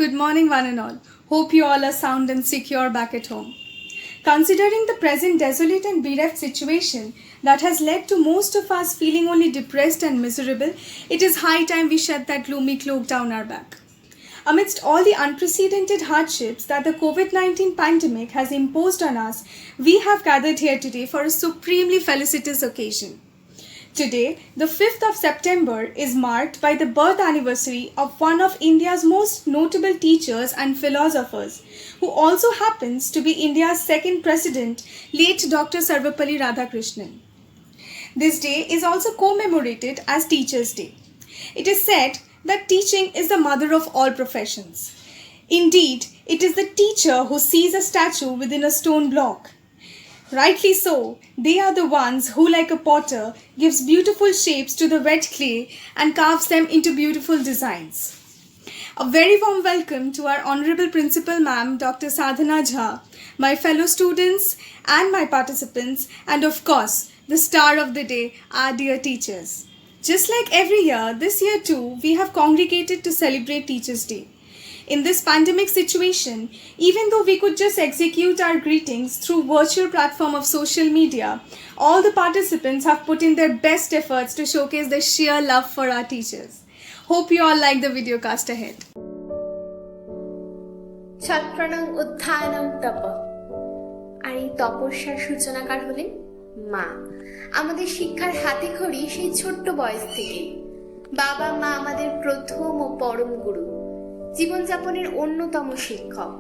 Good morning, one and all. Hope you all are sound and secure back at home. Considering the present desolate and bereft situation that has led to most of us feeling only depressed and miserable, it is high time we shed that gloomy cloak down our back. Amidst all the unprecedented hardships that the COVID-19 pandemic has imposed on us, we have gathered here today for a supremely felicitous occasion. Today, the 5th of September, is marked by the birth anniversary of one of India's most notable teachers and philosophers, who also happens to be India's second president, late Dr. Sarvepalli Radhakrishnan. This day is also commemorated as Teachers' Day. It is said that teaching is the mother of all professions. Indeed, it is the teacher who sees a statue within a stone block. Rightly so, they are the ones who, like a potter, gives beautiful shapes to the wet clay and carves them into beautiful designs. A very warm welcome to our Honorable Principal Ma'am, Dr. Sadhana Jha, my fellow students and my participants, and of course, the star of the day, our dear teachers. Just like every year, this year too, we have congregated to celebrate Teachers' Day. In this pandemic situation, even though we could just execute our greetings through virtual platform of social media, all the participants have put in their best efforts to showcase their sheer love for our teachers. Hope you all like the video cast ahead. ছত্রনং উত্থানং তপ। আর এই তপস্যার সূচনাকার হলেন মা। আমাদের শিক্ষার হাতে খড়ি সেই ছোট্ট বয়স থেকে। বাবা মা আমাদের প্রথম ও পরম গুরু, জীবনযাপনের অন্যতম শিক্ষক।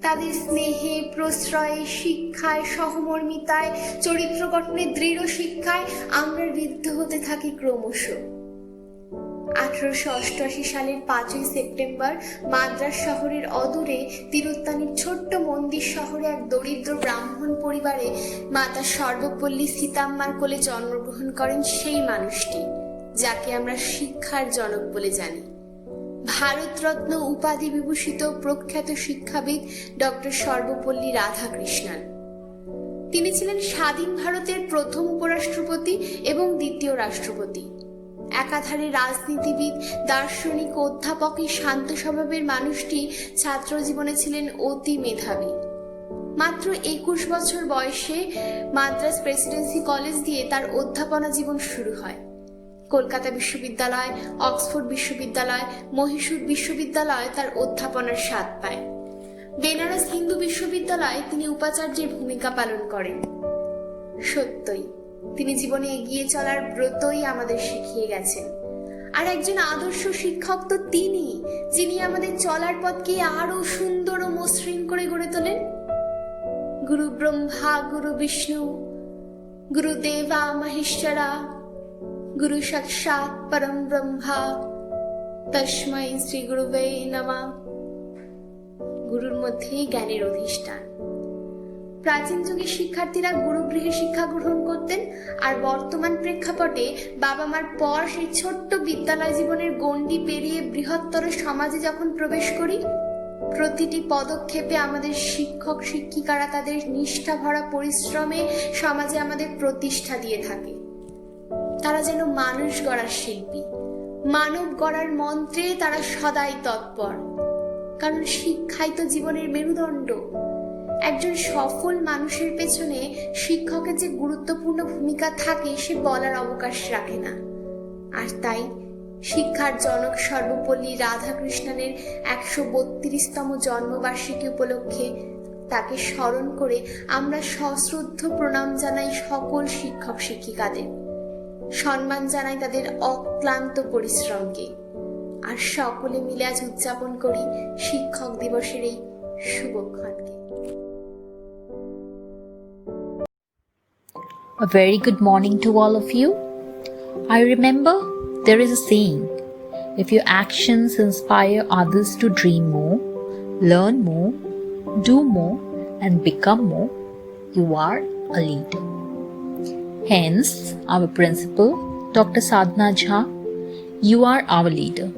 তাদের স্নেহে, প্রশ্রয়ে, শিক্ষায়, সহমর্মিতায়, চরিত্র গঠনের দৃঢ় শিক্ষায় আমরা ঋদ্ধ হতে থাকি ক্রমশ। 1888 সালের 5ই সেপ্টেম্বর মাদ্রাজ শহরের অদূরে তিরুত্তানির ছোট্ট মন্দির শহরে এক দরিদ্র ব্রাহ্মণ পরিবারে মাতা সর্বপল্লী সীতাম্মার কোলে জন্মগ্রহণ করেন সেই মানুষটি যাকে আমরা শিক্ষার জনক বলে জানি। ভারতরত্ন উপাধি বিভূষিত প্রখ্যাত শিক্ষাবিদ ডক্টর সর্বপল্লী রাধাকৃষ্ণন। তিনি ছিলেন স্বাধীন ভারতের প্রথম উপরাষ্ট্রপতি এবং দ্বিতীয় রাষ্ট্রপতি। একাধারে রাজনীতিবিদ, দার্শনিক, অধ্যাপক, এই শান্ত স্বভাবের মানুষটি ছাত্র জীবনে ছিলেন অতি মেধাবী। মাত্র 21 বছর বয়সে মাদ্রাজ প্রেসিডেন্সি কলেজ দিয়ে তার অধ্যাপনা জীবন শুরু হয়। কলকাতা বিশ্ববিদ্যালয়, অক্সফোর্ড বিশ্ববিদ্যালয়, মহীশূর বিশ্ববিদ্যালয় তার অধ্যাপনার স্বাদ পায়। বেনারস হিন্দু বিশ্ববিদ্যালয়ে তিনি উপাচার্যের ভূমিকা পালন করেন। সত্যই তিনি জীবনে এগিয়ে চলার ব্রতই আমাদের শিখিয়ে গেছেন। আর একজন আদর্শ শিক্ষক তো তিনি, যিনি আমাদের চলার পথকে আরো সুন্দর ও মসৃণ করে গড়ে তোলেন। গুরু ব্রহ্মা গুরু বিষ্ণু গুরুদেবা মহেশ্বরা গুরু সাক্ষাৎ পরম ব্রহ্মা তস্मै শ্রী গুরুবে নমঃ। গুরুর মধ্যেই জ্ঞানের অধিষ্ঠান। প্রাচীন যুগে শিক্ষার্থীরা গুরুগৃহে শিক্ষা গ্রহণ করতেন, আর বর্তমান প্রেক্ষাপটে বাবা মার পর সেই ছোট্ট বিদ্যালয় জীবনের গণ্ডি পেরিয়ে বৃহত্তর সমাজে যখন প্রবেশ করি, প্রতিটি পদক্ষেপে আমাদের শিক্ষক শিক্ষিকারা তাদের নিষ্ঠা ভরা পরিশ্রমে সমাজে আমাদের প্রতিষ্ঠা দিয়ে থাকে। তারা যেন মানুষ গড়ার শিল্পী, মানব গড়ার মন্ত্রে তারা সদাই তৎপর। কারণ শিক্ষাই তো জীবনের মেরুদণ্ড। একজন সফল মানুষের পেছনে শিক্ষকের যে গুরুত্বপূর্ণ ভূমিকা থাকে সে বলার অবকাশ রাখে না। আর তাই শিক্ষার জনক সর্বপল্লী রাধাকৃষ্ণনের 132তম জন্মবার্ষিকী উপলক্ষে তাকে স্মরণ করে আমরা সশ্রদ্ধ প্রণাম জানাই সকল শিক্ষক শিক্ষিকাদের, সম্মান জানাই তাদের অক্লান্ত পরিশ্রমকে, আর সকলে মিলে আজ উদযাপন করি শিক্ষক দিবসের এই শুভক্ষণকে। A very good morning to all of you. I remember there is a saying, if your actions inspire others to dream more, learn more, do more, and become more, you are a leader. Hence, our principal, Dr. Sadhana Jha, you are our leader.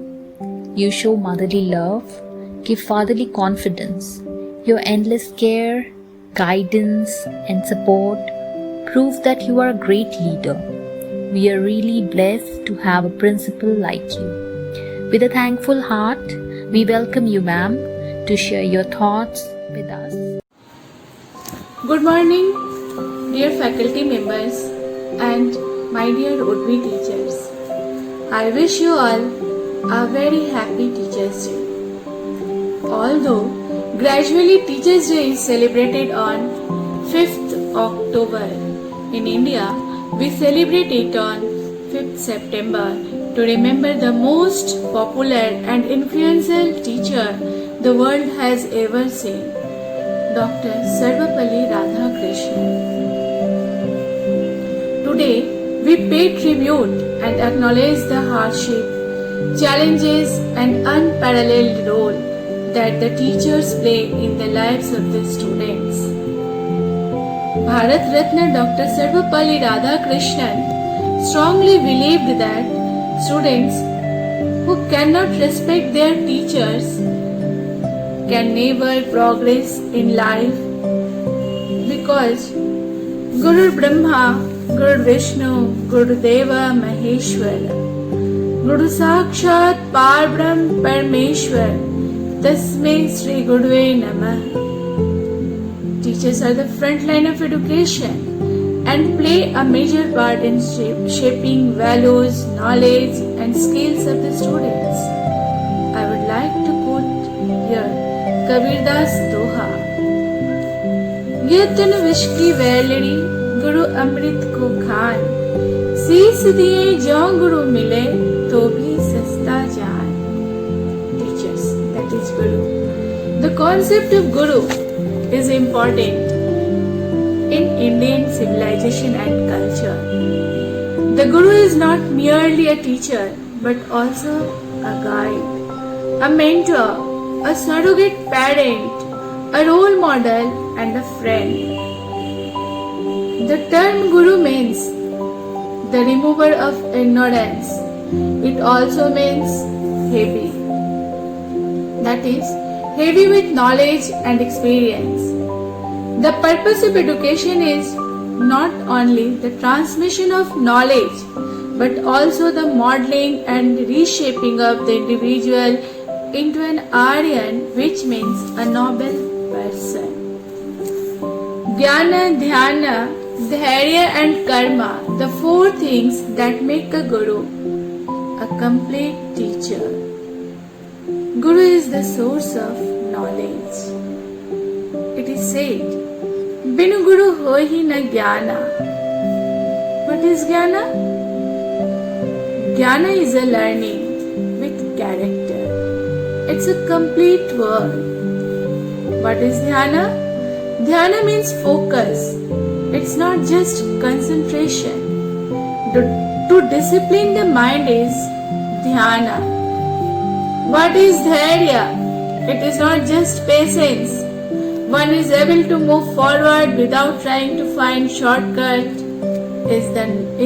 You show motherly love, give fatherly confidence. Your endless care, guidance, and support prove that you are a great leader. We are really blessed to have a principal like you. With a thankful heart, We welcome you, ma'am, to share your thoughts with us. Good morning, dear faculty members and my dear would-be teachers. I wish you all a very happy Teachers' Day. Although gradually Teachers' Day is celebrated on 5th October, in India we celebrate it on 5th September to remember the most popular and influential teacher the world has ever seen, Dr. Sarvapalli Radhakrishnan. Today, we pay tribute and acknowledge the hardship, challenges, and unparalleled role that the teachers play in the lives of the students. Bharat Ratna Dr. Sarvapalli Radhakrishnan strongly believed that students who cannot respect their teachers can never progress in life, because Guru Brahma, Guru Vishnu, Guru Deva Maheshwara, Guru Sakshat Parbrahm Parameshwar, Tasmai Sri Guruve Namah. Teachers are the front line of education and play a major part in shaping values, knowledge and skills of the students. I would like to quote here Kabirdas Doha. ये तन विष की वैलड़ी गुरु अमृत को खान, शीस दिए जो गुरु मिले तो भी सस्ता जान. Teachers, that is Guru. The concept of Guru is important in Indian civilization and culture. The Guru is not merely a teacher but also a guide, a mentor, a surrogate parent, a role model and a friend. The term Guru means the remover of ignorance. It also means heavy. That is, heavy with knowledge and experience. The purpose of education is not only the transmission of knowledge but also the modeling and reshaping of the individual into an Aryan, which means a noble person. Jnana, Dhyana, Dhairya and Karma, the four things that make a Guru a complete teacher. Guru is the source of knowledge. It is said, Binu Guru hohi na jnana. What is jnana? Jnana is a learning with character. It's a complete word. What is dhyana? Dhyana means focus. It's not just concentration. To discipline the mind is dhyana. What is dhairya? It is not just patience. One is able to move forward without trying to find shortcut.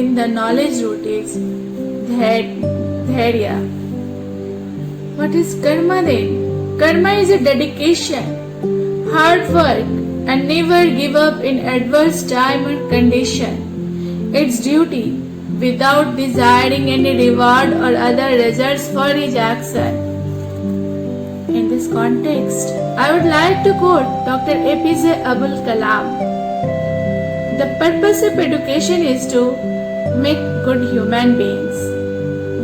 In the knowledge route is dhairya. What is karma then? Karma is a dedication, hard work, and never give up in adverse time or condition. It's duty without desiring any reward or other results for each action. In this context, I would like to quote Dr. APJ Abdul Kalam. The purpose of education is to make good human beings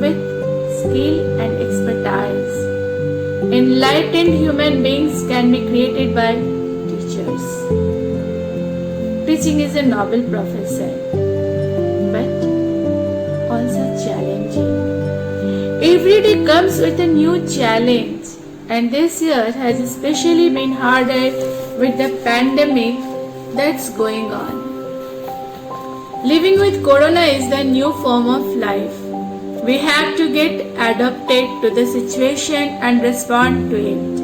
with skill and expertise. Enlightened human beings can be created by teachers. Teaching is a noble profession, but also challenging. Every day comes with a new challenge. And this year has especially been harder with the pandemic that's going on. Living with Corona is the new form of life. We have to get adapted to the situation and respond to it.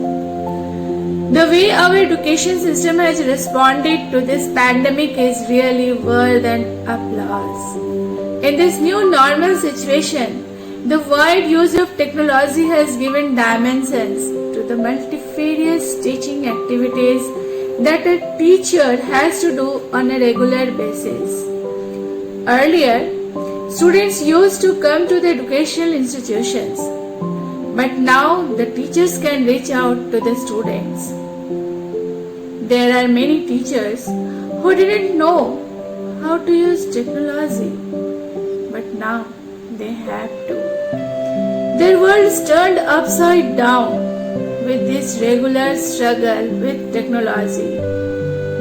The way our education system has responded to this pandemic is really worth an applause. In this new normal situation, the wide use of technology has given dimensions to the multifarious teaching activities that a teacher has to do on a regular basis. Earlier, students used to come to the educational institutions, But now the teachers can reach out to the students. There are many teachers who didn't know how to use technology, but now they have to. Their world is turned upside down with this regular struggle with technology,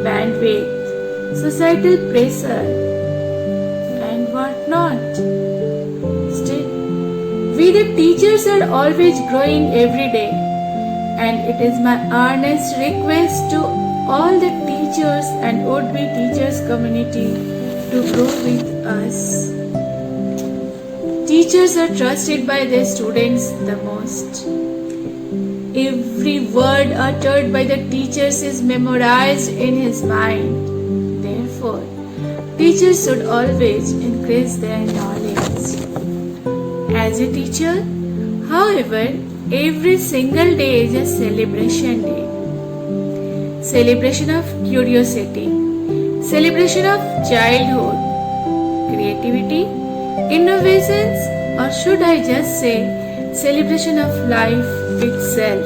bandwidth, societal pressure, and whatnot. Still, we the teachers are always growing every day, and it is my earnest request to all the teachers and would-be teachers community to grow with us. Teachers are trusted by their students the most. Every word uttered by the teachers is memorized in his mind. Therefore, teachers should always increase their knowledge. As a teacher, however, every single day is a celebration day. Celebration of curiosity, celebration of childhood, creativity, innovations, or should I just say celebration of life itself.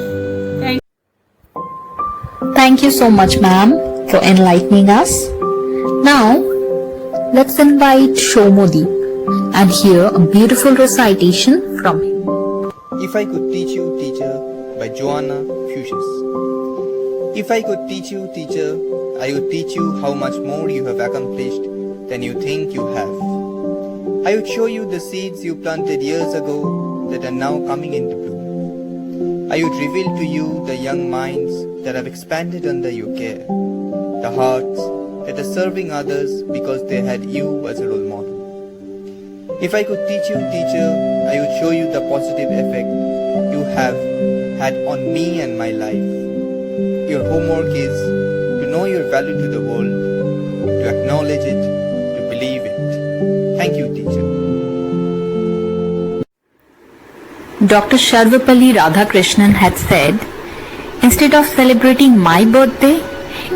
Thank you so much, ma'am, for enlightening us. Now, let's invite Shomodeep and hear a beautiful recitation from him. If I Could Teach You, Teacher by Joanna Fuchs. If I could teach you, teacher, I would teach you how much more you have accomplished than you think you have. I would show you the seeds you planted years ago that are now coming into bloom. I would reveal to you the young minds that have expanded under your care, the hearts that are serving others because they had you as a role model. If I could teach you, teacher, I would show you the positive effect you have had on me and my life. Your homework is to know your value to the world, to acknowledge it, to believe it. Thank you, teacher. Dr. Sarvapalli Radhakrishnan had said, instead of celebrating my birthday,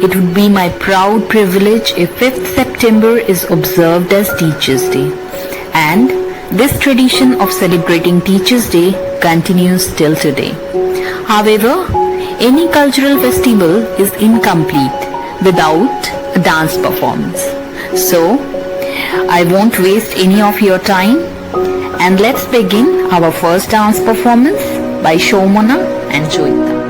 it would be my proud privilege if 5th September is observed as Teachers' Day. And this tradition of celebrating Teachers' Day continues till today. However, any cultural festival is incomplete without a dance performance. So, I won't waste any of your time and let's begin our first dance performance by Shomona and Joita.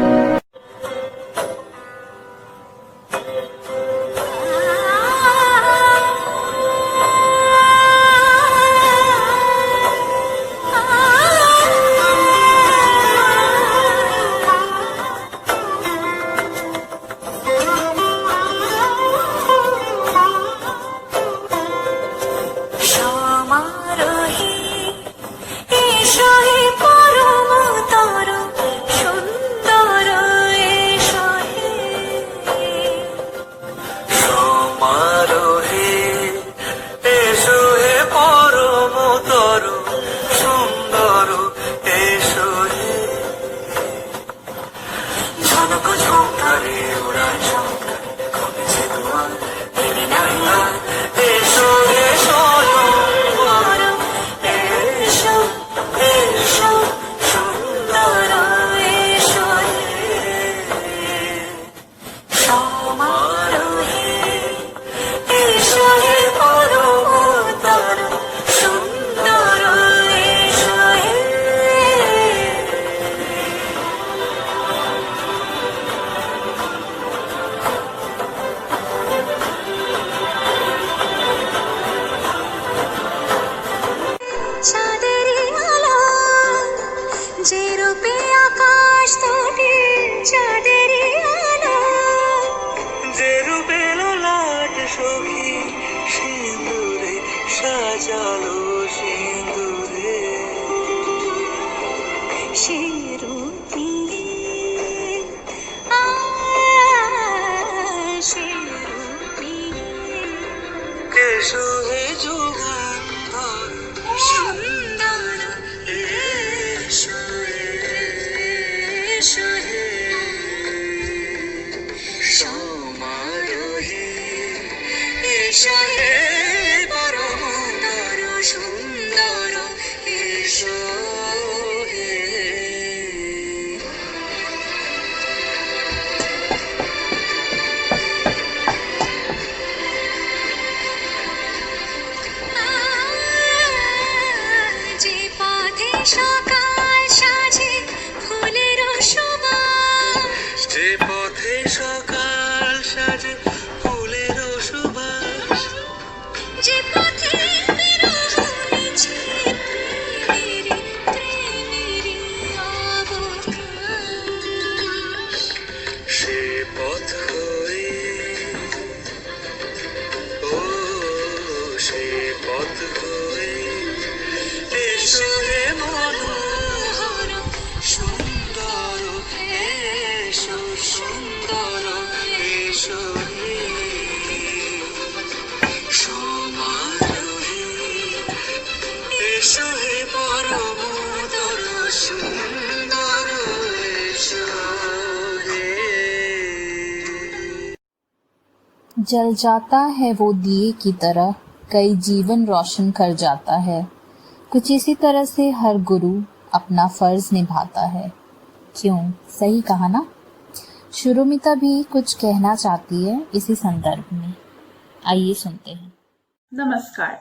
যে পথে সকাল সাজে ফুলের সুবাস, যে পথে বেরোনিছে প্রেমেরই অবকাশ, সে পথ হয়ে ও সে পথ হয়ে এসো হে মনোহর সুন্দর, এসো সুন্দর, এসো হে সমারোহে, এসো হে পরমোদর সুন্দর, এসো হে। जल जाता है वो दिए की तरह, कई जीवन रोशन कर जाता है। कुछ इसी तरह से हर गुरु अपना फर्ज निभाता है। क्यों, सही कहा ना? शुरुमिता भी कुछ कहना चाहती है इसी संदर्भ में। आइए सुनते हैं। नमस्कार।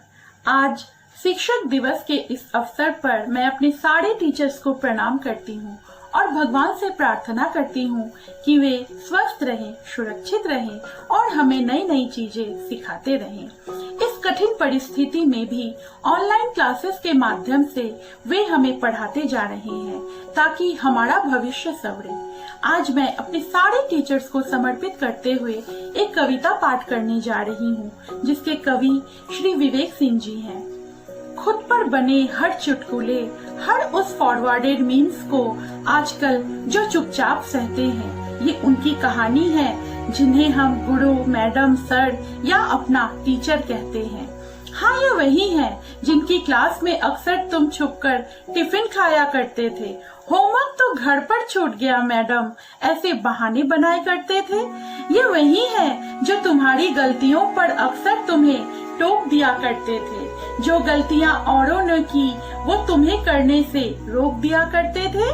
आज शिक्षक दिवस के इस अवसर पर मैं अपने सारे टीचर्स को प्रणाम करती हूँ और भगवान से प्रार्थना करती हूँ कि वे स्वस्थ रहें, सुरक्षित रहें और हमें नई नई चीजें सिखाते रहें। इस कठिन परिस्थिति में भी ऑनलाइन क्लासेस के माध्यम से वे हमें पढ़ाते जा रहे हैं ताकि हमारा भविष्य संवरे। आज मैं अपने सारे टीचर्स को समर्पित करते हुए एक कविता पाठ करने जा रही हूँ जिसके कवि श्री विवेक सिंह जी हैं। खुद पर बने हर चुटकुले, हर उस फॉरवर्डेड मीम्स को आजकल जो चुपचाप सहते हैं, ये उनकी कहानी है जिन्हें हम गुरु, मैडम, सर या अपना टीचर कहते हैं। हाँ, ये वही है जिनकी क्लास में अक्सर तुम छुपकर टिफिन खाया करते थे। होमवर्क तो घर पर छूट गया मैडम, ऐसे बहाने बनाए करते थे। ये वही है जो तुम्हारी गलतियों पर अक्सर तुम्हें टोक दिया करते थे। जो गलतियाँ औरों ने की वो तुम्हें करने से रोक दिया करते थे।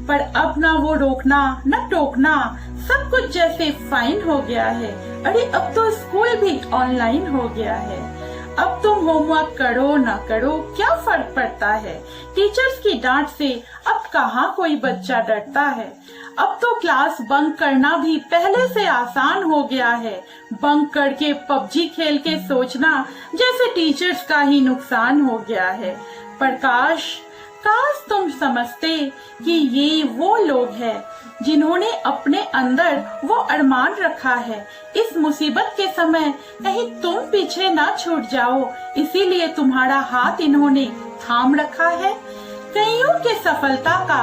पर अब ना वो रोकना न टोकना, सब कुछ जैसे फाइन हो गया है। अरे अब तो स्कूल भी ऑनलाइन हो गया है। अब तुम होमवर्क करो ना करो क्या फर्क पड़ता है। टीचर्स की डांट से अब कहाँ कोई बच्चा डरता है। अब तो क्लास बंक करना भी पहले से आसान हो गया है। बंक करके पबजी खेल के सोचना जैसे टीचर्स का ही नुकसान हो गया है। पर काश तुम समझते कि ये वो लोग हैं जिन्होंने अपने अंदर वो अरमान रखा है। इस मुसीबत के समय कहीं तुम पीछे ना छूट जाओ, इसीलिए तुम्हारा हाथ इन्होंने थाम रखा है। कईयों के सफलता का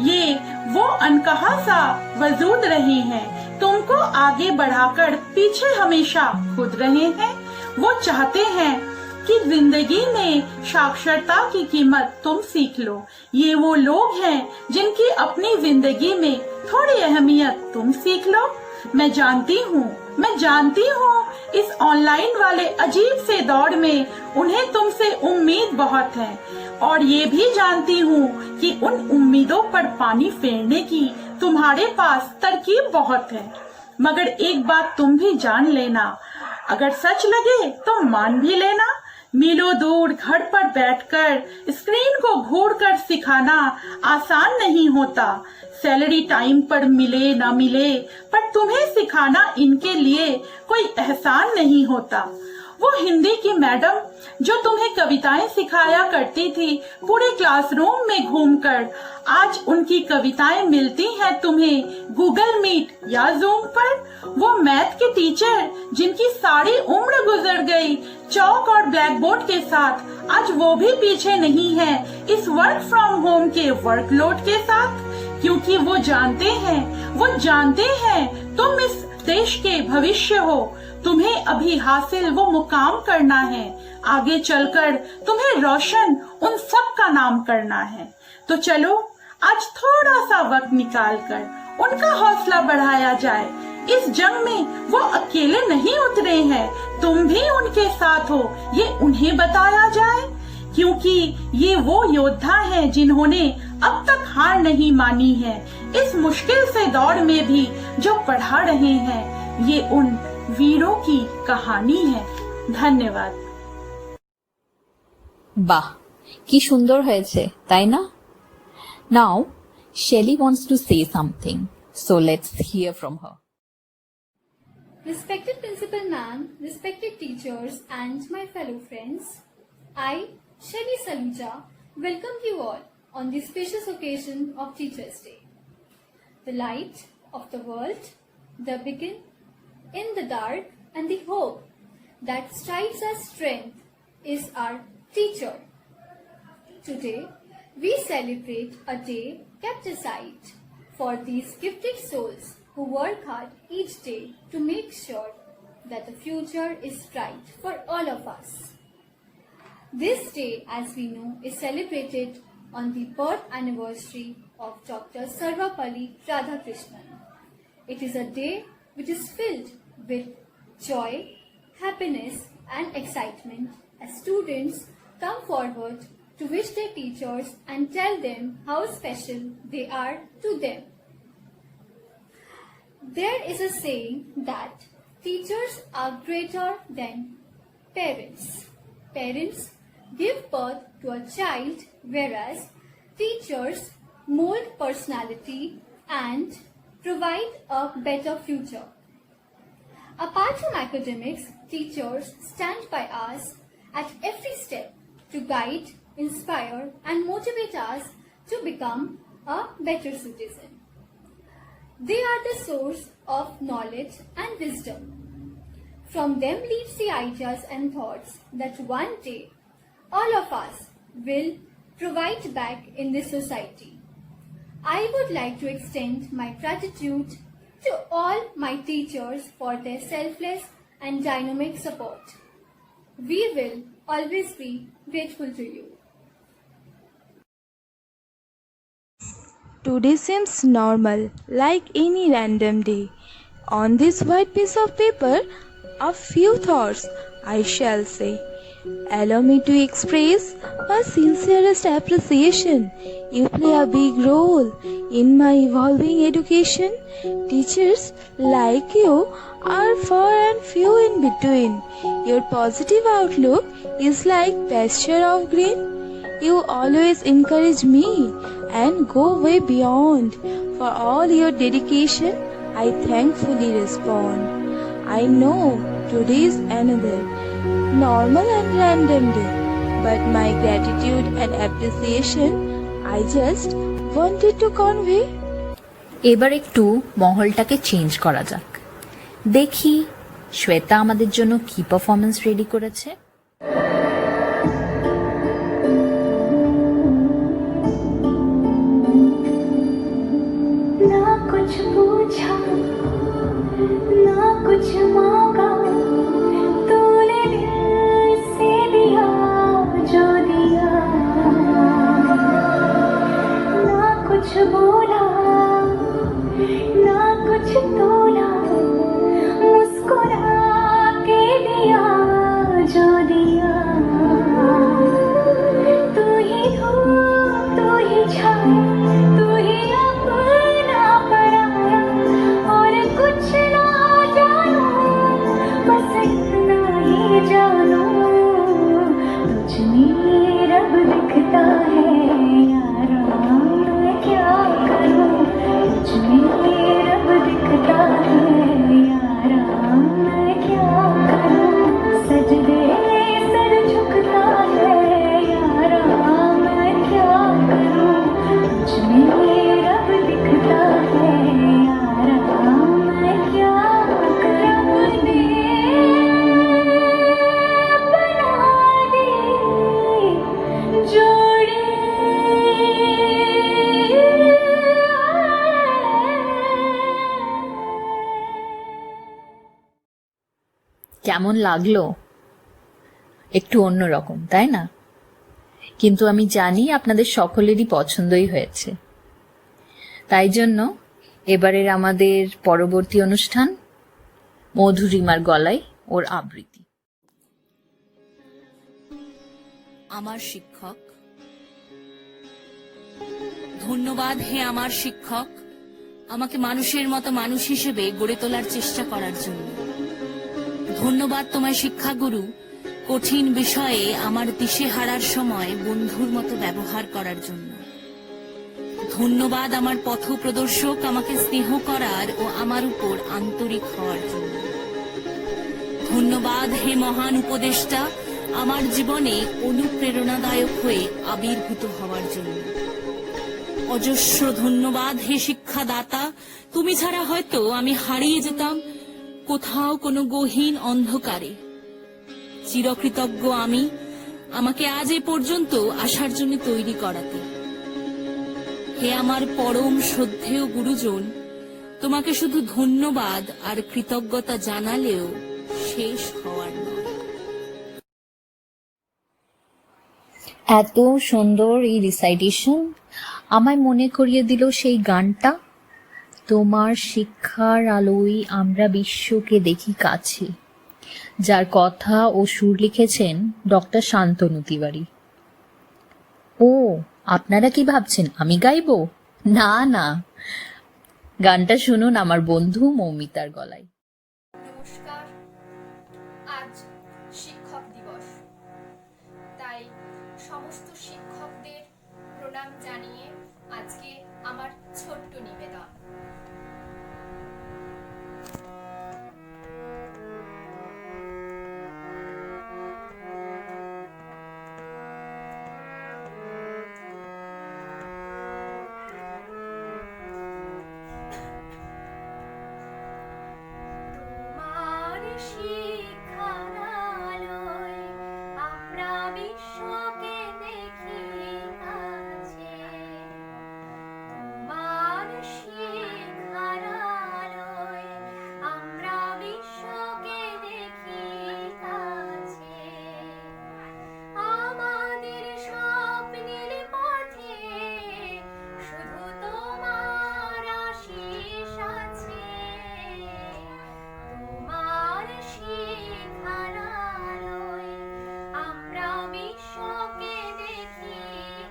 ये वो अनकहा सा वजूद रहे हैं, तुमको आगे बढ़ाकर पीछे हमेशा खुद रहे हैं। वो चाहते हैं कि जिंदगी में साक्षरता की कीमत तुम सीख लो। ये वो लोग हैं जिनकी अपनी जिंदगी में थोड़ी अहमियत तुम सीख लो। मैं जानती हूँ इस ऑनलाइन वाले अजीब से दौर में उन्हें तुमसे उम्मीद बहुत है, और ये भी जानती हूँ कि उन उम्मीदों पर पानी फेरने की तुम्हारे पास तरकीब बहुत है। मगर एक बात तुम भी जान लेना, अगर सच लगे तो मान भी लेना। मीलों दूर घर पर बैठकर स्क्रीन को घूरकर सिखाना आसान नहीं होता। सैलरी टाइम पर मिले ना मिले, पर तुम्हें सिखाना इनके लिए कोई एहसान नहीं होता। वो हिंदी की मैडम जो तुम्हें कविताएं सिखाया करती थी पूरे क्लासरूम में घूमकर, आज उनकी कविताएं मिलती हैं तुम्हें गूगल मीट या जूम पर। वो मैथ के टीचर जिनकी सारी उम्र गुजर गई चौक और ब्लैक बोर्ड के साथ, आज वो भी पीछे नहीं है इस वर्क फ्रॉम होम के वर्कलोड के साथ। क्योंकि वो जानते हैं तुम इस देश के भविष्य हो। तुम्हें अभी हासिल वो मुकाम करना है, आगे चलकर तुम्हें रोशन उन सब का नाम करना है। तो चलो आज थोड़ा सा वक्त निकालकर उनका हौसला बढ़ाया जाए। इस जंग में वो अकेले नहीं उतरे हैं, तुम भी उनके साथ हो ये उन्हें बताया जाए। क्योंकि ये वो योद्धा हैं जिन्होंने अब तक हार नहीं मानी है। इस मुश्किल से दौर में भी जो पढ़ा रहे हैं, ये उन वीरों की कहानी है। धन्यवाद। বাহ, কি সুন্দর হয়েছে তাই না? Now Shelly wants to say something, So let's hear from her. Respected Principal Ma'am, respected teachers and my fellow friends, I, Shani Saluja, welcome you all on this specious occasion of Teachers' Day. The light of the world, the beacon in the dark and the hope that strives as strength is our teacher. Today, we celebrate a day kept aside for these gifted souls who work hard each day to make sure that the future is bright for all of us. This day, as we know, is celebrated on the birth anniversary of Dr. Sarvapalli Radhakrishnan. It is a day which is filled with joy, happiness and excitement as students come forward to wish their teachers and tell them how special they are to them. There is a saying that teachers are greater than parents. Parents give birth to a child, whereas teachers mold personality and provide a better future. Apart from academics, teachers stand by us at every step to guide, inspire and motivate us to become a better citizen. They are the source of knowledge and wisdom. From them leads the ideas and thoughts that one day all of us will provide back in this society. I would like to extend my gratitude to all my teachers for their selfless and dynamic support. We will always be grateful to you. Today seems normal, like any random day. On this white piece of paper, a few thoughts I shall say. Allow me to express my sincerest appreciation. You play a big role in my evolving education. Teachers like you are far and few in between. Your positive outlook is like pasture of green. You always encourage me and go way beyond. For all your dedication, I thankfully respond. I know today is another normal and random day, but my gratitude and appreciation I just wanted to convey. এবার একটু মহলটাকে change করা যাক। দেখি শ্বেতা আমাদের জন্য কি performance ready করেছে। ना कुछ पूछा ना कुछ मांगा तूने दिल से दिया जो दिया ना कुछ बोला ना कुछ तोला मुस्कुरा के दिया जो दिया तू ही धूप तू ही छाया तू ही अपना पराया और कुछ ना जानू बस इतना ही जानू तुझ में रब दिखता है यारा मैं क्या करूं तुझ में रब दिखता है यारा मैं क्या करूं सजदे सर झुकता है यारा मैं क्या करूं तुझ में रब दिखता है यारा मैं क्या करूं ने बना दी जोड़ी কেমন লাগলো? একটু অন্যরকম, তাই না? কিন্তু আমি জানি আপনাদের সকলেরই পছন্দই হয়েছে। তাই জন্য এবারের আমাদের পরবর্তী অনুষ্ঠান মধুরিমার গলায় ওর আবৃত্তি। আমার শিক্ষক, ধন্যবাদ হে আমার শিক্ষক, আমাকে মানুষের মতো মানুষ হিসেবে গড়ে তোলার চেষ্টা করার জন্য। ধন্যবাদ তোমায় শিক্ষাগুরু, কঠিন বিষয়ে আমার দিশেহারার সময় বন্ধুর মতো ব্যবহার করার জন্য। ধন্যবাদ আমার পথ প্রদর্শক আমাকে স্নেহ করার ও আমার উপর আন্তরিক হওয়ার জন্য। ধন্যবাদ হে মহান উপদেষ্টা আমার জীবনে অনুপ্রেরণাদায়ক হয়ে আবির্ভূত হওয়ার জন্য। অজস্র ধন্যবাদ হে শিক্ষাদাতা, তুমি ছাড়া হয়তো আমি হারিয়ে যেতাম কোথাও কোনো গহীন অন্ধকারে। চিরকৃতজ্ঞ আমি আমাকে আজ এ পর্যন্ত আসার জন্য তৈরি করাতে। হে আমার পরম শ্রদ্ধেয় গুরুজন, তোমাকে শুধু ধন্যবাদ আর কৃতজ্ঞতা জানালেও শেষ হওয়ার নয়। এত সুন্দর এই রিসাইটেশন আমায় মনে করিয়ে দিল সেই গানটা, তোমার শিক্ষার আলোয় আমরা বিশ্বকে দেখি কাছে, যার কথা ও সুর লিখেছেন ডক্টর শান্তনু তিওয়ারি। ও আপনারা কি ভাবছেন আমি গাইবো? না না, গানটা শুনুন আমার বন্ধু মৌমিতার গলায়। নমস্কার, আজ শিক্ষক দিবস, তাই সমস্ত শিক্ষকদের প্রণাম জানিয়ে আজকে আমার ছোট্ট নিবেদন। তোমার শিক্ষার আলোয় আমরা বিশ্বকে দেখি কাছে, তোমার শিক্ষার আলোয় আমরা বিশ্বকে দেখি কাছে। আমাদের স্বপ্নের পথে শুধু তোমার আশিস আছে, তোমার শিক্ষার আলোয় আমরা বিশ্বকে দেখি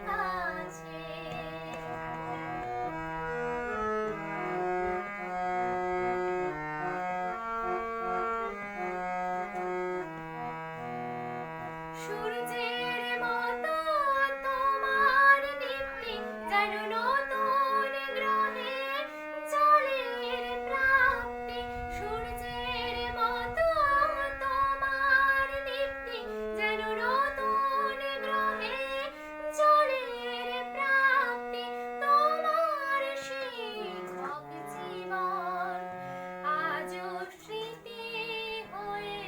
কাছে। সূর্যের মতো তোমার দীপ্তি যেন নতুন গ্রহে জলের প্রাপ্তি। সূর্যের মতো তোমার দীপ্তি যেন নতুন গ্রহে জলের প্রাপ্তি। তোমার শিক্ষক জীবন আজও স্মৃতি হয়ে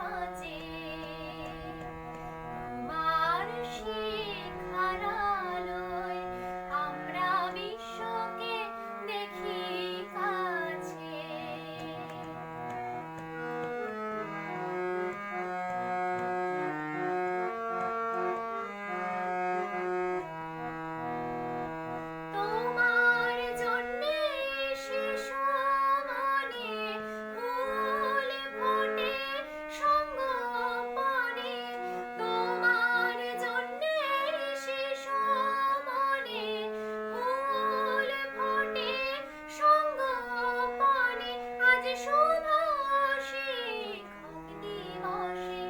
বাঁচে, তোমার শিক্ষার আলোয় আমরা বিশ্বকে দেখি কাছে। তোমার জন্যে শিশু মনে ফুল ফোটে সঙ্গোপনে, তোমার জন্যে শিশু মনে ফুল ফোটে সঙ্গোপনে। আজ শুভ শিক্ষক দিবসে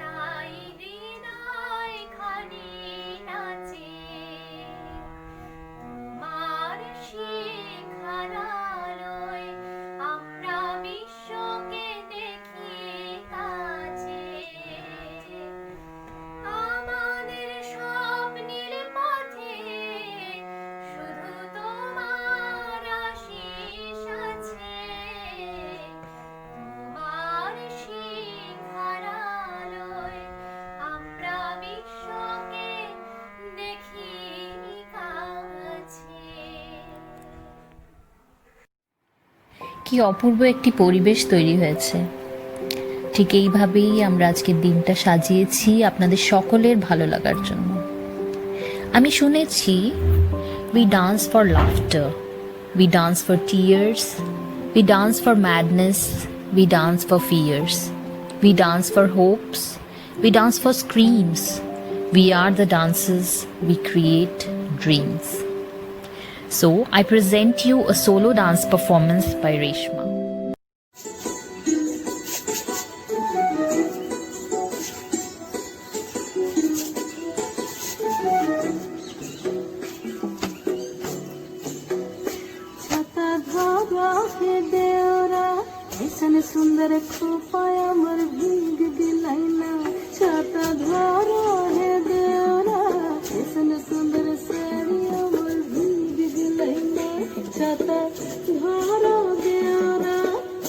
তাই হৃদয় খানি নাচে, তোমার শিক্ষার আলোয় আমরা বিশ্বকে দেখি কাছে। আমাদের স্বপ্নের পথে শুধু তোমার আশিস আছে, তোমার শিক্ষার আলোয় আমরা বিশ্বকে দেখি কাছে। কি অপূর্ব একটি পরিবেশ তৈরি হয়েছে। ঠিক এইভাবেই আমরা আজকের দিনটা সাজিয়েছি আপনাদের সকলের ভালো লাগার জন্য। আমি শুনেছি we dance for laughter, we dance for tears, we dance for madness, we dance for fears, we dance for hopes, we dance for screams. We are the dancers, we create dreams. So I present you a solo dance performance by Reshma. रहे देवरा ऐसन सुंदर खोपाया मर भीग गिलाइना छाता धरा है देवरा ऐसन सुंदर साड़िया मर भीग गिलाइना छाता धरा देवरा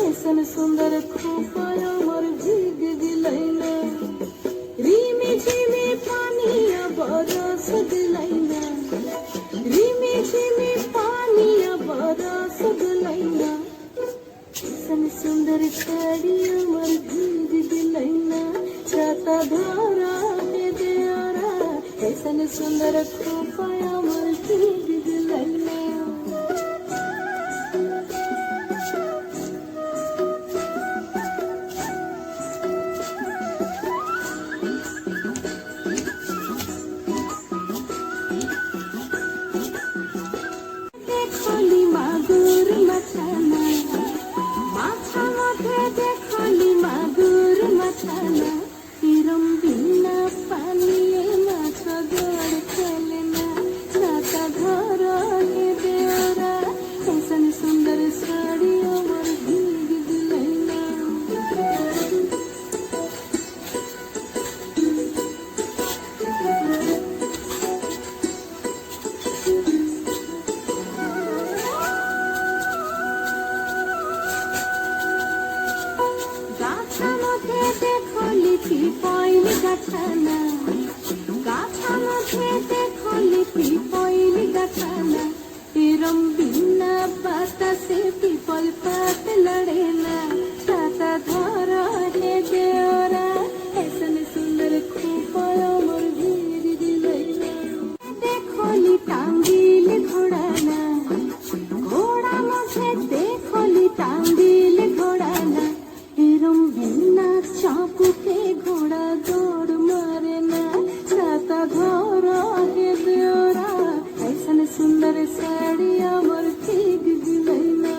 ऐसन सुंदर खोपाया मर भीग गिलाइना रिमी झिमी पानिया बरस दिलाइना रिमी झिमी पानिया बरस दिलाइना ऐसन सुंदर साड़िया मर भीग दिलाइना छाता धरा है देवरा ऐसन सुंदर खोपाया मर भीग दिलाइना देखली मागुर मछाना माछा मधे देखली मागुर मछाना तिरम बिना पानिए माछ गड़ खेलना छाता घर के देवरा ऐसन सुंदर साड़ी अमर भीग दिलैना गाछा मधे देखली पिपइल गाछाना गाछा मधे देखली पिपइल गाछाना तिरम बिना बाता से पिपल पात लड़ेला छाता धर है देवरा ऐसन सुंदर खोपाया मर भीग दिलैना देखली टांगिल घोड़ाना घोड़ा मधे देखली टांगिल घोड़ाना एरम बिना चापू के घोड़ा दौड़ मारेना छाता घर है देवरा ऐसन सुंदर साड़िया मर भीग दिलैना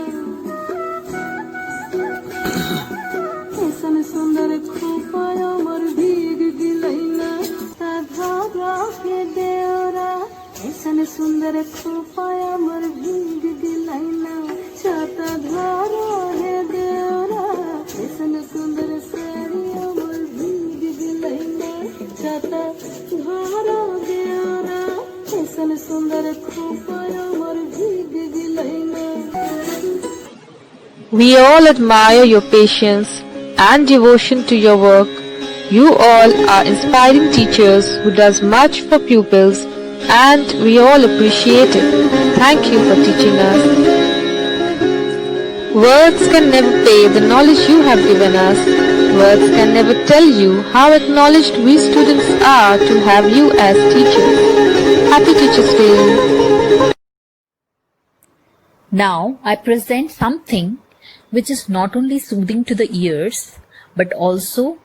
ऐसन सुंदर खोपाया मर भीग दिलैना छाता घर है देवरा ऐसन सुंदर खोपाया मर भीग दिलैना छाता घर है देवरा ऐसन सुंदर साड़िया मर भीग दिलैना छाता घर देवरा ऐसन सुंदर खोपाया मर भीग दिलैना We all admire your patience and devotion to your work. You all are inspiring teachers who does much for pupils and we all appreciate it. Thank you for teaching us. Words can never pay the knowledge you have given us. Words can never tell you how acknowledged we students are to have you as teachers. Happy Teachers Day. Now I present something which is not only soothing to the ears but also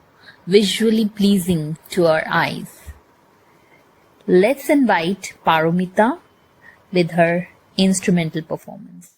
visually pleasing to our eyes. Let's invite Paromita with her instrumental performance.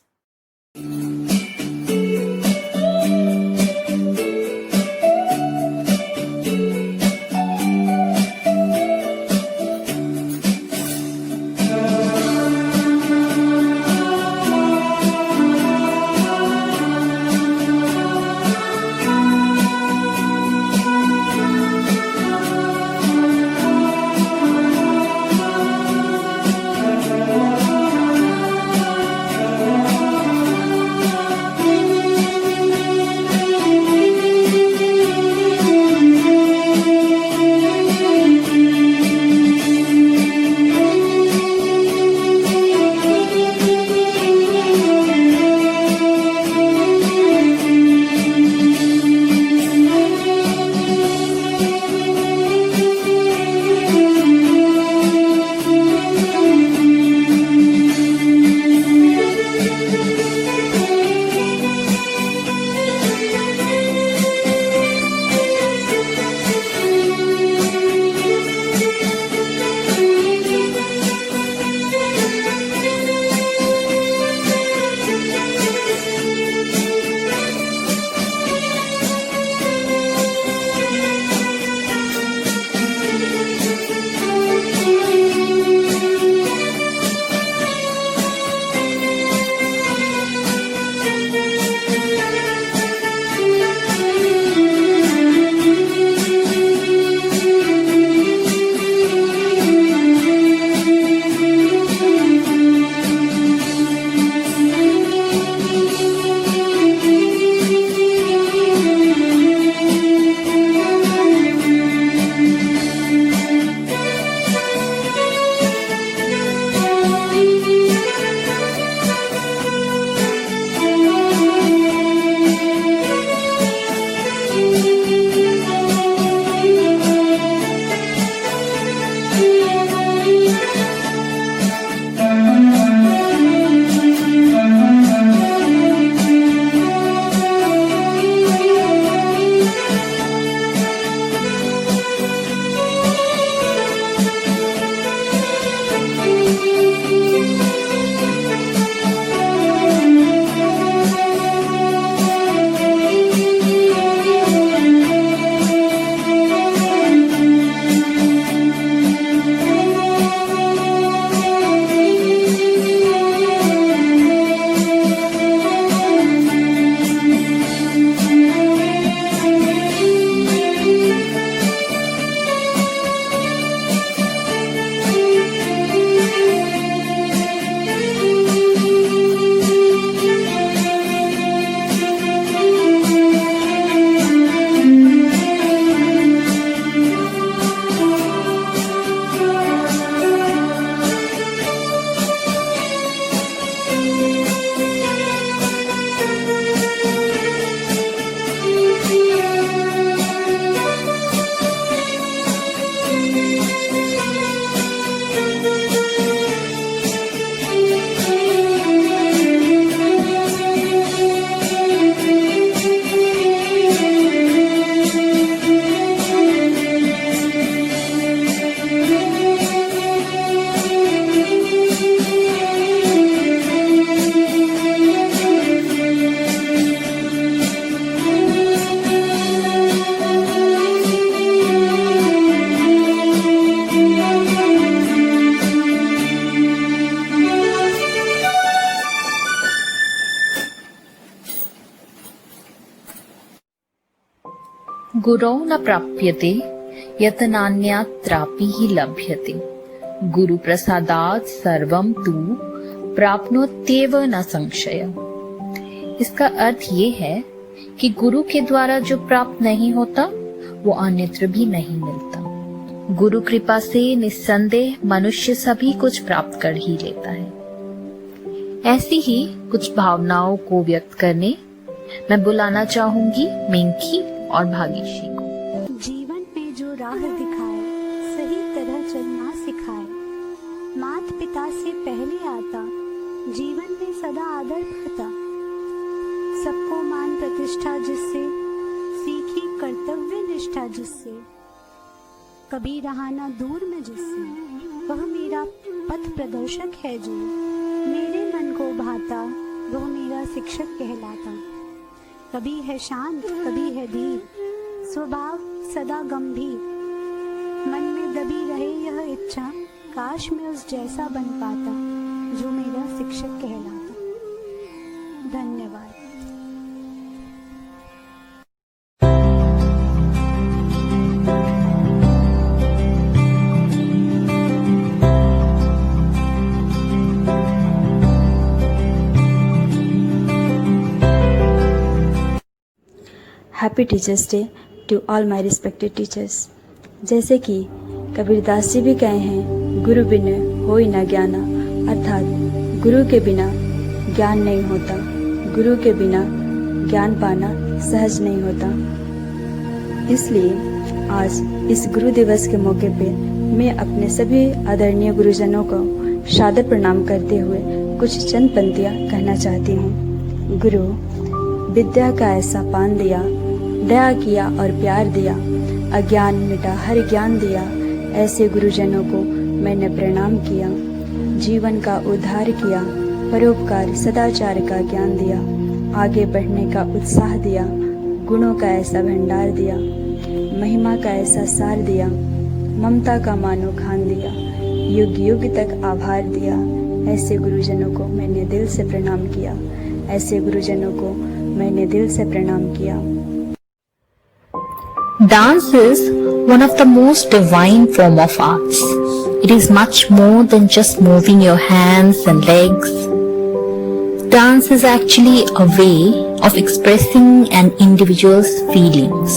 गुरौ न प्राप्यते यत नान्यत्रापि हि लभ्यते। गुरु प्रसादात् सर्वं तु प्राप्नोत्येव न संशय। इसका अर्थ ये है कि गुरु के द्वारा जो प्राप्त नहीं होता वो अन्यत्र भी नहीं मिलता। गुरु कृपा से निस्संदेह मनुष्य सभी कुछ प्राप्त कर ही लेता है। ऐसी ही कुछ भावनाओं को व्यक्त करने मैं बुलाना चाहूंगी मिंकी और भागीशी को। जीवन में जो राह दिखाए, सही तरह चलना सिखाए, माता पिता से पहले आता, जीवन में सदा आदर पाता, सबको मान प्रतिष्ठा जिससे, सीखी कर्तव्य निष्ठा जिससे, कभी रहा ना दूर में जिससे, वह मेरा पथ प्रदर्शक है जो मेरे मन को भाता, वह मेरा शिक्षक कहलाता। कभी है शांत, कभी है धीर, स्वभाव सदा गंभीर, मन में दबी रहे यह इच्छा, काश मैं उस जैसा बन पाता जो मेरा शिक्षक कहलाता। धन्यवाद। Happy teachers day to all my respected teachers. जैसे कि कबीरदास जी भी कहे हैं, गुरु बिन होई न ज्ञाना, अर्थात गुरु के बिना ज्ञान नहीं होता, गुरु के बिना ज्ञान पाना सहज नहीं होता। इसलिए आज इस गुरु दिवस के मौके पे मैं अपने सभी आदरणीय गुरुजनों को सादर प्रणाम करते हुए कुछ चंद पंक्तियाँ कहना चाहती हूँ। गुरु विद्या का ऐसा पान दिया, दया किया और प्यार दिया, अज्ञान मिटा हर ज्ञान दिया, ऐसे गुरुजनों को मैंने प्रणाम किया। जीवन का उद्धार किया, परोपकार सदाचार का ज्ञान दिया, आगे बढ़ने का उत्साह दिया, गुणों का ऐसा भंडार दिया, महिमा का ऐसा सार दिया, ममता का मानो खान दिया, युग युग तक आभार दिया। ऐसे गुरुजनों को मैंने दिल से प्रणाम किया, ऐसे गुरुजनों को मैंने दिल से प्रणाम किया। Dance is one of the most divine form of arts. It is much more than just moving your hands and legs. Dance is actually a way of expressing an individual's feelings.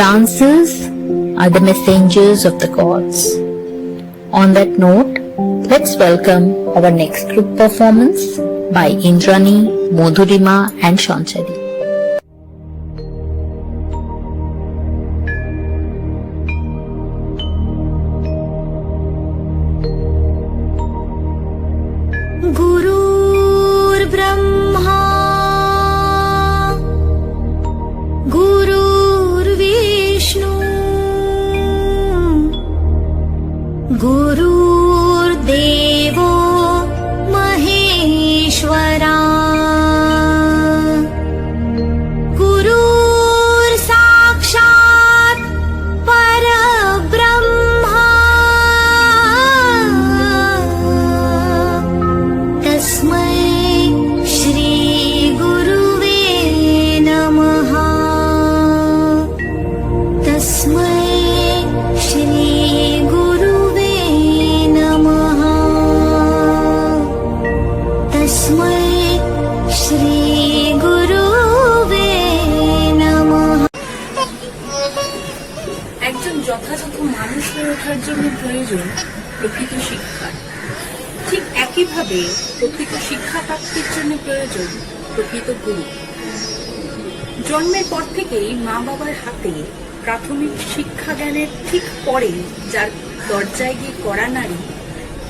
Dancers are the messengers of the gods. On that note, let's welcome our next group performance by Indrani, Madhurima and Shanchali. गुरुर्ब्रह्मा गुरुर्विष्णु गुरुर्देवो महेश्वरा गुरुर्साक्षात् परब्रह्मा तस्मै श्री गुरुवे नमः। तस्मै श्री गुरुवे नमः। तस्मै श्री गुरुवे नमः। একজন যথাযথ মানুষ হয়ে ওঠার জন্য প্রয়োজন প্রকৃত শিক্ষা। ঠিক একইভাবে প্রকৃত শিক্ষা প্রাপ্তির জন্য প্রয়োজন প্রকৃত গুরু। জন্মের পর থেকেই মা বাবার হাতে প্রাথমিক শিক্ষা জ্ঞানের ঠিক পরে যার দরজায় গিয়ে কড়া নাড়ি,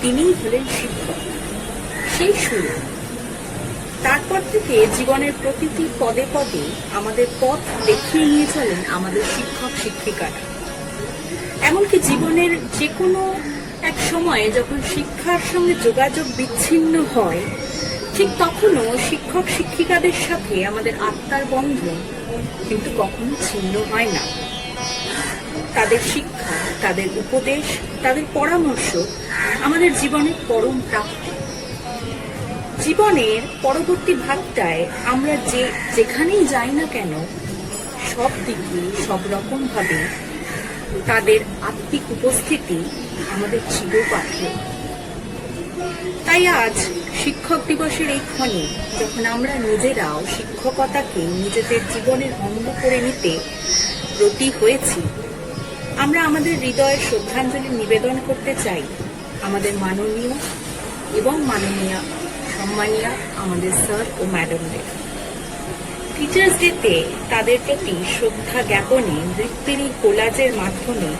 তিনিই হলেন শিক্ষক। সেই শুরু। তারপর থেকে জীবনের প্রতিটি পদে পদে আমাদের পথ দেখিয়ে নিয়ে চলেন আমাদের শিক্ষক শিক্ষিকারা। এমনকি জীবনের যে কোনো এক সময়ে যখন শিক্ষার সঙ্গে যোগাযোগ বিচ্ছিন্ন হয়, ঠিক তখনও শিক্ষক শিক্ষিকাদের সাথে আমাদের আত্মার বন্ধন কিন্তু কখনো ছিন্ন হয় না। তাদের শিক্ষা, তাদের উপদেশ, তাদের পরামর্শ আমাদের জীবনের পরম প্রাপ্তি। জীবনের পরবর্তী ভাগটায় আমরা যেখানেই যাই না কেন, সব দিকে সব রকমভাবে তাদের আত্মিক উপস্থিতি আমাদের চিরপাঠেয়। তাই আজ শিক্ষক দিবসের এই ক্ষণে যখন আমরা নিজেরাও শিক্ষকতাকে নিজেদের জীবনের অঙ্গ করে নিতে ব্রতী হয়েছি, আমরা আমাদের হৃদয়ে শ্রদ্ধাঞ্জলি নিবেদন করতে চাই আমাদের মাননীয় এবং মাননীয়া সম্মানীয় আমাদের স্যার ও ম্যাডামদের। টিচার্স ডেতে তাদের প্রতি শ্রদ্ধা জ্ঞাপনে নৃত্যের এই কোলাজের মাধ্যমে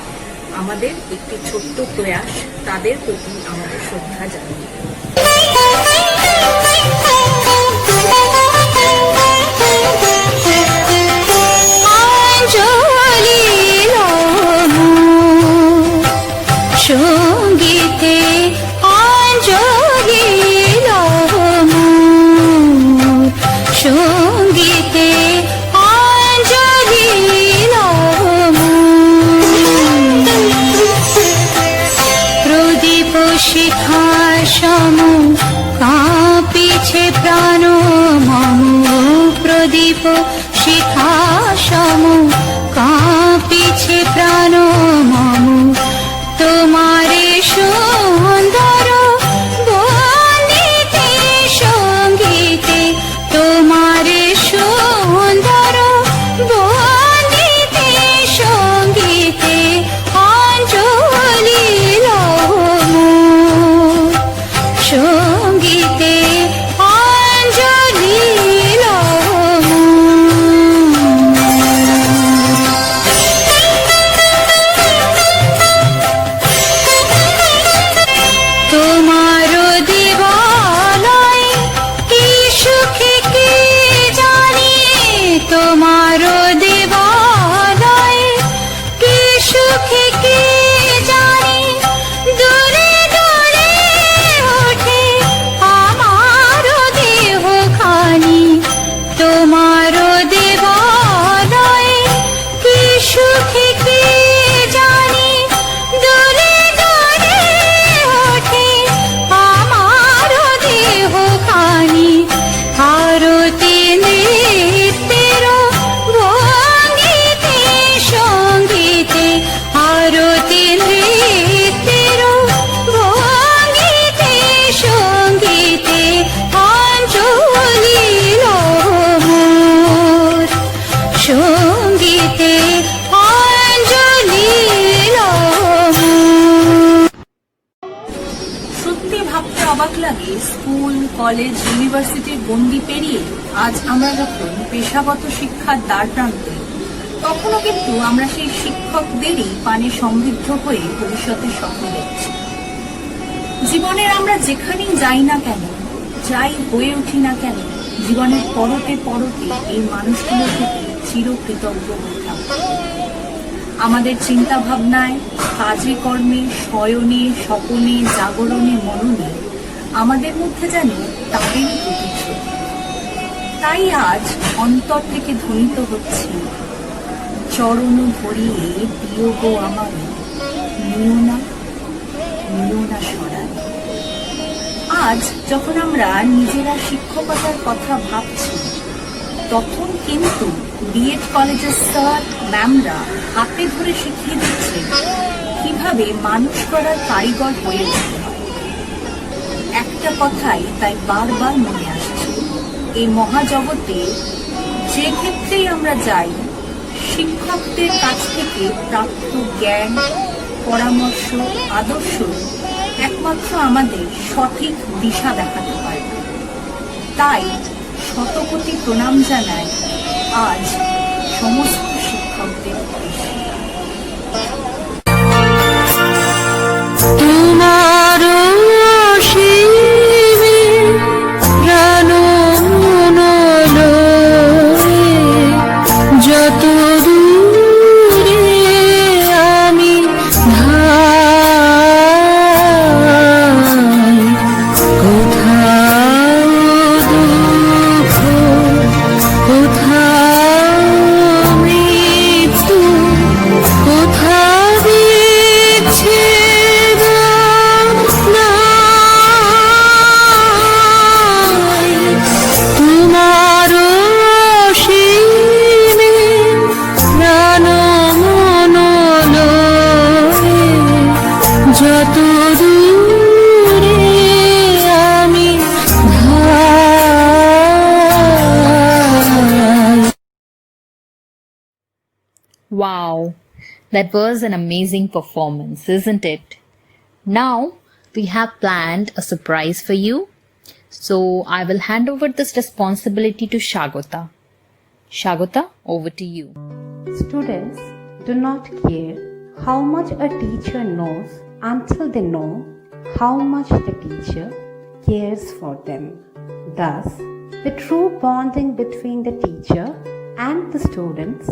আমাদের একটি ছোট্ট প্রয়াস তাদের প্রতি আমাদের শ্রদ্ধা জানিয়ে। সঙ্গীতে অঞ্জলি সঙ্গীতে অঞ্জলি প্রদীপ শিখা সম কাঁপিছে প্রাণ মম, প্রদীপ শিখা সম কাঁপিছে প্রাণ মম, তোমারে সুন্দর বন্দিতে সঙ্গীতে, তোমারে সুন্দর বন্দিতে সঙ্গীতে অঞ্জলি সঙ্গীতে অঞ্জলি তোমার দেবালয় কি সুখে কি জানি, তোমার দেবালয় কি সুখে কি জানি, দূরে দূরে ওঠে আমার দেহ খানি, তোমার দেবালয় কি সুখে কি জানি, দূরে দূরে ওঠে আমার দেহ খানি, আরতি নৃত্যের ভঙ্গিতে সঙ্গীতে, আরতি নৃত্যের ভঙ্গিতে সঙ্গীতে অঞ্জলি সঙ্গীতে অঞ্জলি। সত্যি ভাবতে অবাক লাগে, স্কুল কলেজ ইউনিভার্সিটির গণ্ডি পেরিয়ে আজ আমরা যখন পেশাগত শিক্ষার দ্বার প্রান্তে, তখনও কিন্তু আমরা সেই শিক্ষকদেরই পানে সমৃদ্ধ হয়ে ভবিষ্যতের স্বপ্ন দেখছি। জীবনের আমরা যেখানেই যাই না কেন, যাই হয়ে উঠি না কেন, জীবনের পরতে পরতে এই মানুষগুলোর প্রতি চিরকৃতজ্ঞ হয়ে থাকবো। আমাদের চিন্তা ভাবনায়, কাজে কর্মে, শয়নে, স্বপনে, জাগরণে, মননে আমাদের মধ্যে যেন তাদেরই প্রতিচ্ছবি। তাই আজ অন্তর থেকে ধ্বনিত হচ্ছে, চরণ ধরিয়ে দিও গো আমারে, নিও না সরায়। আজ যখন আমরা নিজেরা শিক্ষকতার কথা ভাবছি, তখন কিন্তু বিএড কলেজের স্যার ম্যামরা হাতে ধরে শিখিয়ে দিচ্ছে কিভাবে মানুষ করার কারিগর হয়ে উঠতে হয়। একটা কথাই তাই বারবার মনে আসছে, এই মহাজগতে যে ক্ষেত্রেই আমরা যাই, শিক্ষকদের কাছ থেকে প্রাপ্ত জ্ঞান, পরামর্শ, আদর্শ একমাত্র আমাদের সঠিক দিশা দেখাতে পারে। তাই শতকোটি প্রণাম জানাই আজ সমস্ত শিক্ষকদের উদ্দেশ্যে। তোমার শিবে প্রাণ যত দূরে আমি কোথাও দুঃখ, কোথাও মৃত্যু, কোথাও বিচ্ছেদ Wow, that was an amazing performance, isn't it? Now we have planned a surprise for you. So I will hand over this responsibility to Shagota. Shagota, over to you. Students do not care how much a teacher knows until they know how much the teacher cares for them. Thus, the true bonding between the teacher and the students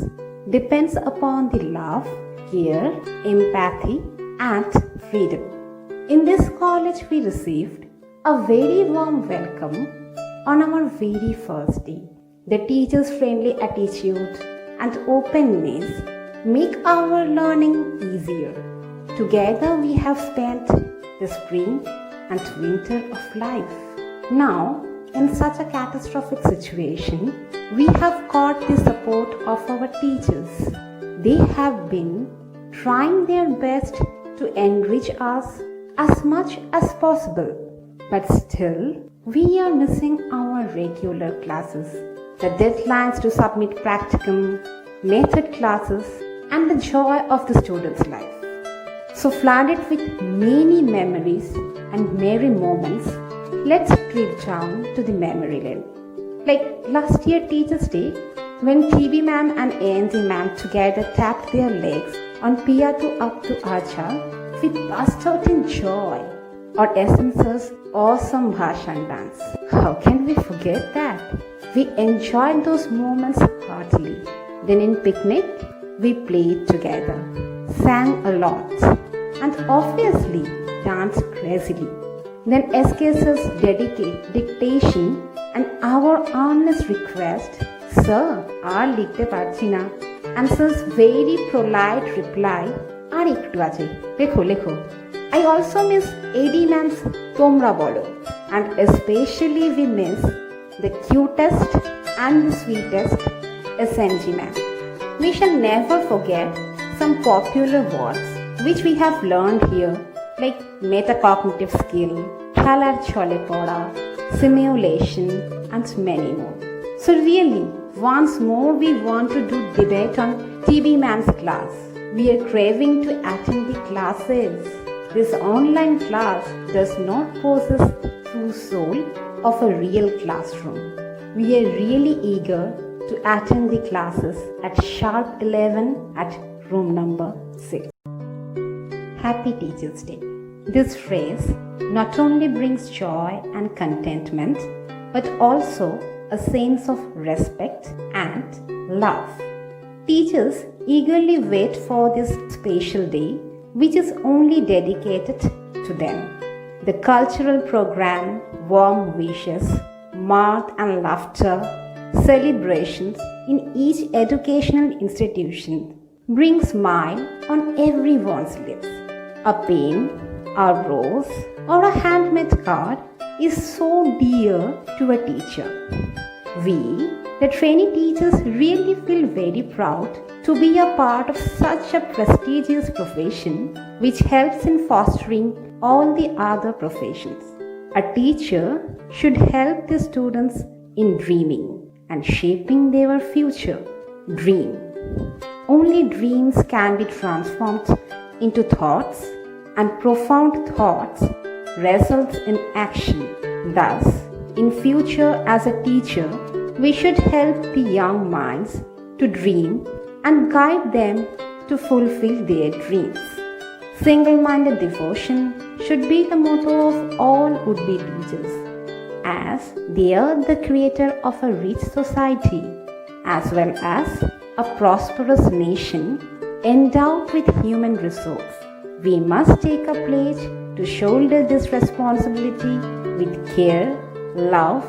depends upon the love, care, empathy, and freedom. In this college, we received a very warm welcome on our very first day. The teachers' friendly attitude and openness make our learning easier. Together we have spent the spring and winter of life. Now, in such a catastrophic situation, we have got the support of our teachers. They have been trying their best to enrich us as much as possible. But still, we are missing our regular classes, the deadlines to submit practicum, method classes, and the joy of the student's life. So flooded with many memories and merry moments, let's trip down to the memory lane. Like last year Teachers' Day, when TB ma'am and ANZ ma'am together tapped their legs on Piya to Up to Acha, we burst out in joy. Or SMS's awesome Bhashan dance. How can we forget that? We enjoyed those moments heartily. Then in picnic, we played together, sang a lot, and obviously danced crazily. Then SKS's dictation and our honest request, Sir, our likte parchi na, and Sir's very polite reply, Ar ekটু আছে, লেখো. I also miss AD ma'am's Tomra Bolo, and especially we miss the cutest and the sweetest SNG ma'am. We shall never forget some popular words which we have learned here, like metacognitive skill, khalar chole poda, simulation, and many more. So really, once more we want to do debate on TB ma'am's class. We are craving to attend the classes. This online class does not possess the true soul of a real classroom. We are really eager to attend the classes at sharp 11 at room number 6. Happy Teachers' Day. This phrase not only brings joy and contentment, but also a sense of respect and love. Teachers eagerly wait for this special day, which is only dedicated to them. The cultural program, warm wishes, mirth and laughter, celebrations in each educational institution bring smile on everyone's lips. A pen, a rose, or a handmade card is so dear to a teacher. We, the trainee teachers, really feel very proud to be a part of such a prestigious profession which helps in fostering all the other professions. A teacher should help the students in dreaming and shaping their future. Dream. Only dreams can be transformed into thoughts, and profound thoughts results in action. Thus, in future as a teacher, we should help the young minds to dream and guide them to fulfill their dreams. Single-minded devotion should be the motto of all would-be teachers, as they are the creator of a rich society as well as a prosperous nation endowed with human resource. We must take a pledge to shoulder this responsibility with care, love,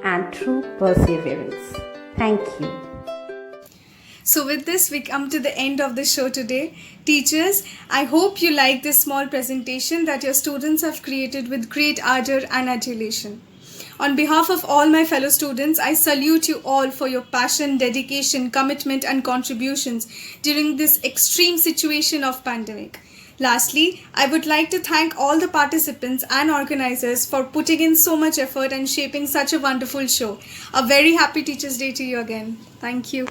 and true perseverance. Thank you. So with this, we come to the end of the show today. Teachers, I hope you like this small presentation that your students have created with great ardor and adulation. On behalf of all my fellow students, I salute you all for your passion, dedication, commitment, and contributions during this extreme situation of pandemic. Lastly, I would like to thank all the participants and organizers for putting in so much effort and shaping such a wonderful show. A very happy Teachers' Day to you again. Thank you.